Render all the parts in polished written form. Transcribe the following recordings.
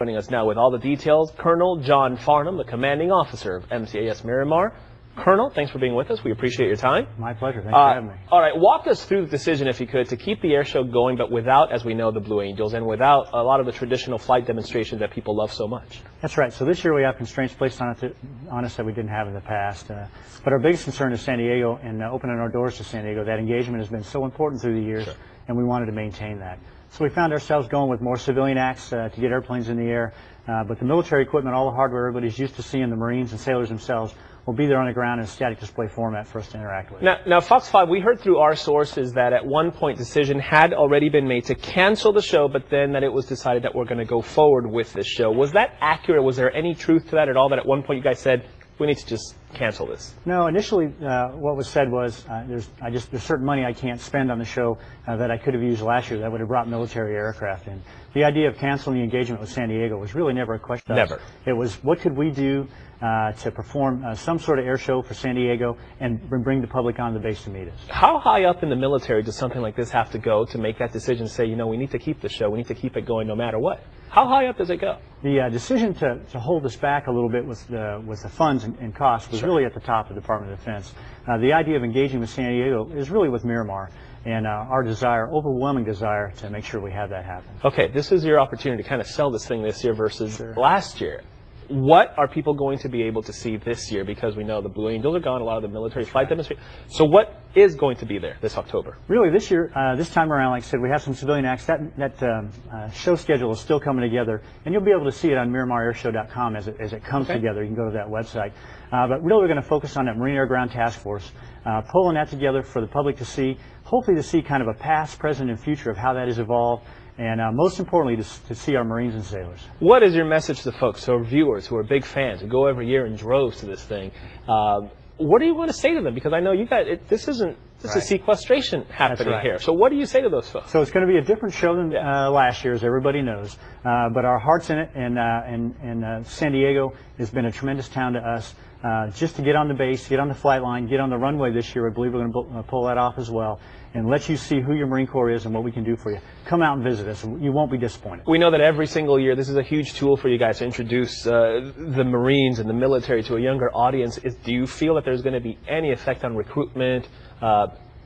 Joining us now with all the details, Colonel John Farnam, the commanding officer of MCAS Miramar. Colonel, thanks for being with us. We appreciate your time. My pleasure. Thanks for having me. All right, walk us through the decision, if you could, to keep the air show going, but without, as we know, the Blue Angels, and without a lot of the traditional flight demonstrations that people love so much. That's right. So this year we have constraints placed on us that we didn't have in the past. But our biggest concern is San Diego, and opening our doors to San Diego. That engagement has been so important through the years, Sure. and we wanted to maintain that. So we found ourselves going with more civilian acts to get airplanes in the air. But the military equipment, all the hardware everybody's used to seeing, the Marines and sailors themselves, will be there on the ground in a static display format for us to interact with. Now, Fox 5, we heard through our sources that at one point decision had already been made to cancel the show, but then that it was decided that we're going to go forward with this show. Was that accurate? Was there any truth to that at all, that at one point you guys said, we need to just cancel this? No, initially what was said was there's certain money I can't spend on the show that I could have used last year that would have brought military aircraft in. The idea of canceling the engagement with San Diego was really never a question. Never. It was, what could we do to perform some sort of air show for San Diego and bring the public on the base to meet us. How high up in the military does something like this have to go to make that decision, say, you know, we need to keep the show, we need to keep it going no matter what? How high up does it go? The decision to hold us back a little bit with the funds and costs was Sure. really at the top of the Department of Defense. The idea of engaging with San Diego is really with Miramar, and our overwhelming desire to make sure we have that happen. Okay, this is your opportunity to kind of sell this thing this year versus last year. What are people going to be able to see this year? Because we know the Blue Angels are gone, a lot of the military flight demonstrations. So what is going to be there this October? Really, this year, this time around, like I said, we have some civilian acts. That show schedule is still coming together, and you'll be able to see it on MiramarAirShow.com as it comes together. You can go to that website. But really, we're going to focus on that Marine Air Ground Task Force, pulling that together for the public to see, hopefully to see kind of a past, present, and future of how that has evolved. And most importantly, to see our Marines and sailors. What is your message to the folks, to our viewers who are big fans, who go every year in droves to this thing? What do you want to say to them? Because I know you guys, this is sequestration happening here. So what do you say to those folks? So it's going to be a different show than last year, as everybody knows. But our heart's in it, and San Diego has been a tremendous town to us. Just to get on the base, get on the flight line, get on the runway this year, I believe we're going to pull that off as well, and let you see who your Marine Corps is and what we can do for you. Come out and visit us. You won't be disappointed. We know that every single year this is a huge tool for you guys to introduce the Marines and the military to a younger audience. Do you feel that there's going to be any effect on recruitment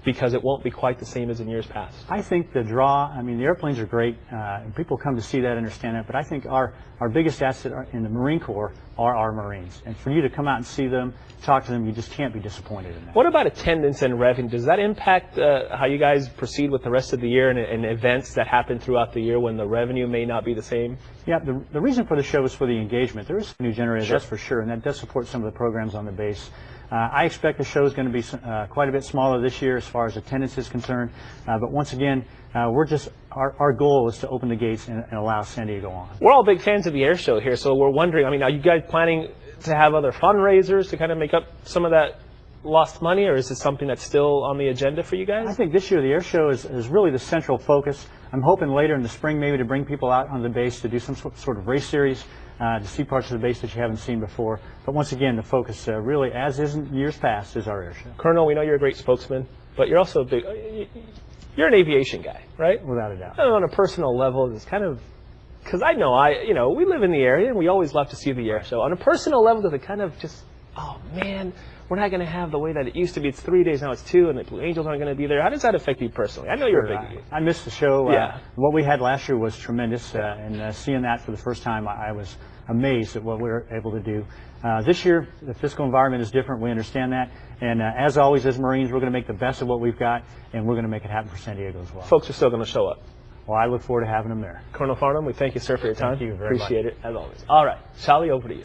because it won't be quite the same as in years past? I think the draw, I mean, the airplanes are great, and people come to see that, understand that, but I think our biggest asset in the Marine Corps are our Marines. And for you to come out and see them, talk to them, you just can't be disappointed in that. What about attendance and revenue? Does that impact how you guys proceed with the rest of the year and events that happen throughout the year when the revenue may not be the same? Yeah, the reason for the show is for the engagement. There is revenue generated, Sure. that's for sure, and that does support some of the programs on the base. I expect the show is going to be quite a bit smaller this year as far as attendance is concerned. But once again, our goal is to open the gates and allow San Diego on. We're all big fans of the air show here, so we're wondering, I mean, are you guys planning to have other fundraisers to kind of make up some of that lost money, or is this something that's still on the agenda for you guys? I think this year the air show is really the central focus. I'm hoping later in the spring maybe to bring people out on the base to do some sort of race series, to see parts of the base that you haven't seen before. But once again, the focus really, as is in years past, is our air show. Colonel, we know you're a great spokesman, but you're also a big, you're an aviation guy, right? Without a doubt. On a personal level, it's kind of, because I know we live in the area and we always love to see the air show. On a personal level, does it kind of just, oh man, we're not going to have the way that it used to be. It's 3 days, now it's 2, and the Blue Angels aren't going to be there. How does that affect you personally? I know you're a big. I missed the show. Yeah. What we had last year was tremendous, and seeing that for the first time, I was amazed at what we were able to do. This year, the fiscal environment is different. We understand that. And as always, as Marines, we're going to make the best of what we've got, and we're going to make it happen for San Diego as well. Folks are still going to show up. Well, I look forward to having them there. Colonel Farnam, we thank you, sir, for your time. Thank you very much. Appreciate it, as always. All right, Sally, over to you.